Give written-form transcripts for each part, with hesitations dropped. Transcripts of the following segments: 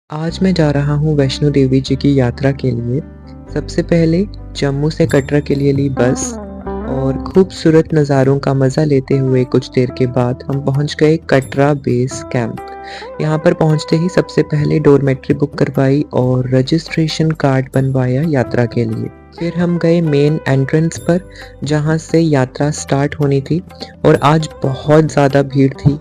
आज मैं जा रहा हूँ वैष्णो देवी जी की यात्रा के लिए। सबसे पहले जम्मू से कटरा के लिए ली बस और खूबसूरत नज़ारों का मज़ा लेते हुए कुछ देर के बाद हम पहुँच गए कटरा बेस कैंप। यहाँ पर पहुँचते ही सबसे पहले डॉर्मेट्री बुक करवाई और रजिस्ट्रेशन कार्ड बनवाया यात्रा के लिए। फिर हम गए मेन एंट्रेंस पर जहाँ से यात्रा स्टार्ट होनी थी और आज बहुत ज़्यादा भीड़ थी।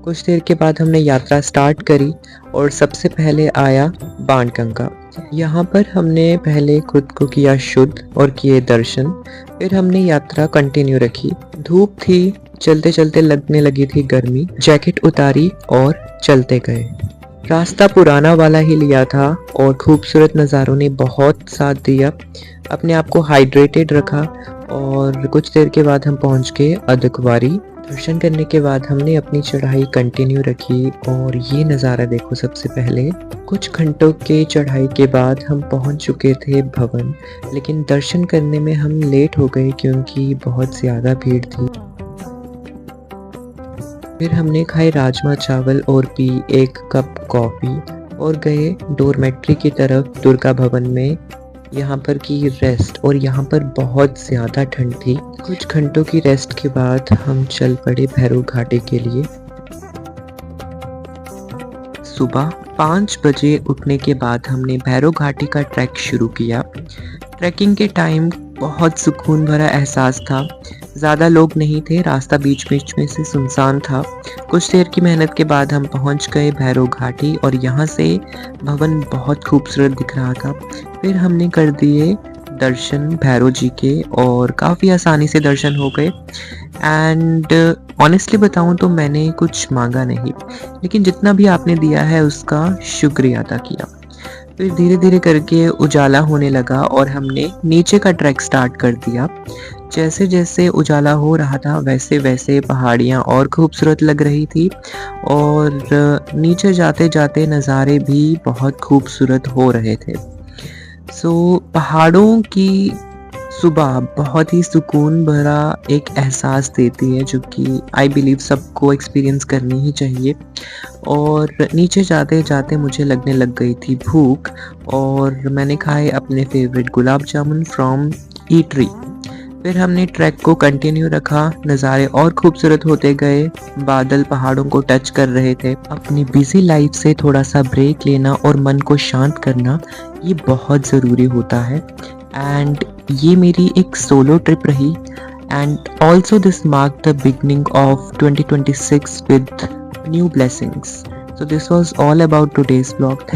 कुछ देर के बाद हमने यात्रा स्टार्ट करी और सबसे पहले आया बाणगंगा। यहाँ पर हमने पहले खुद को किया शुद्ध और किए दर्शन। फिर हमने यात्रा कंटिन्यू रखी। धूप थी, चलते चलते लगने लगी थी गर्मी। जैकेट उतारी और चलते गए। रास्ता पुराना वाला ही लिया था और खूबसूरत नज़ारों ने बहुत साथ दिया। अपने आप को हाइड्रेटेड रखा और कुछ देर के बाद हम पहुँच गए अर्धकुंवारी। दर्शन करने के बाद हमने अपनी चढ़ाई कंटिन्यू रखी और ये नज़ारा देखो। सबसे पहले कुछ घंटों के चढ़ाई के बाद हम पहुंच चुके थे भवन, लेकिन दर्शन करने में हम लेट हो गए क्योंकि बहुत ज़्यादा भीड़ थी। फिर हमने खाए राजमा चावल और पी एक कप कॉफ़ी और गए डॉर्मेट्री की तरफ दुर्गा भवन में। यहाँ पर की रेस्ट और यहाँ पर बहुत ज़्यादा ठंड थी। कुछ घंटों की रेस्ट के बाद हम चल पड़े भैरव घाटी के लिए। सुबह 5 बजे उठने के बाद हमने भैरव घाटी का ट्रैक शुरू किया। ट्रैकिंग के टाइम बहुत सुकून भरा एहसास था। ज़्यादा लोग नहीं थे, रास्ता बीच बीच में से सुनसान था। कुछ देर की मेहनत के बाद हम पहुंच गए भैरव घाटी और यहाँ से भवन बहुत खूबसूरत दिख रहा था। फिर हमने कर दिए दर्शन भैरव जी के और काफ़ी आसानी से दर्शन हो गए। एंड ऑनेस्टली बताऊं तो मैंने कुछ मांगा नहीं, लेकिन जितना भी आपने दिया है उसका शुक्रिया अदा किया। फिर धीरे धीरे करके उजाला होने लगा और हमने नीचे का ट्रैक स्टार्ट कर दिया। जैसे जैसे उजाला हो रहा था वैसे वैसे पहाड़ियाँ और खूबसूरत लग रही थी और नीचे जाते जाते नज़ारे भी बहुत खूबसूरत हो रहे थे। पहाड़ों की सुबह बहुत ही सुकून भरा एक एहसास देती है, जो कि आई बिलीव सबको एक्सपीरियंस करनी ही चाहिए। और नीचे जाते जाते मुझे लगने लग गई थी भूख और मैंने खाए अपने favourite gulab jamun from eatery. फिर हमने ट्रैक को कंटिन्यू रखा। नज़ारे और खूबसूरत होते गए। बादल पहाड़ों को टच कर रहे थे। अपनी बिजी लाइफ से थोड़ा सा ब्रेक लेना और मन को शांत करना ये बहुत ज़रूरी होता है। एंड ये मेरी एक सोलो ट्रिप रही and also this mark the beginning of 2026 with new blessings. So this was all about today's vlog.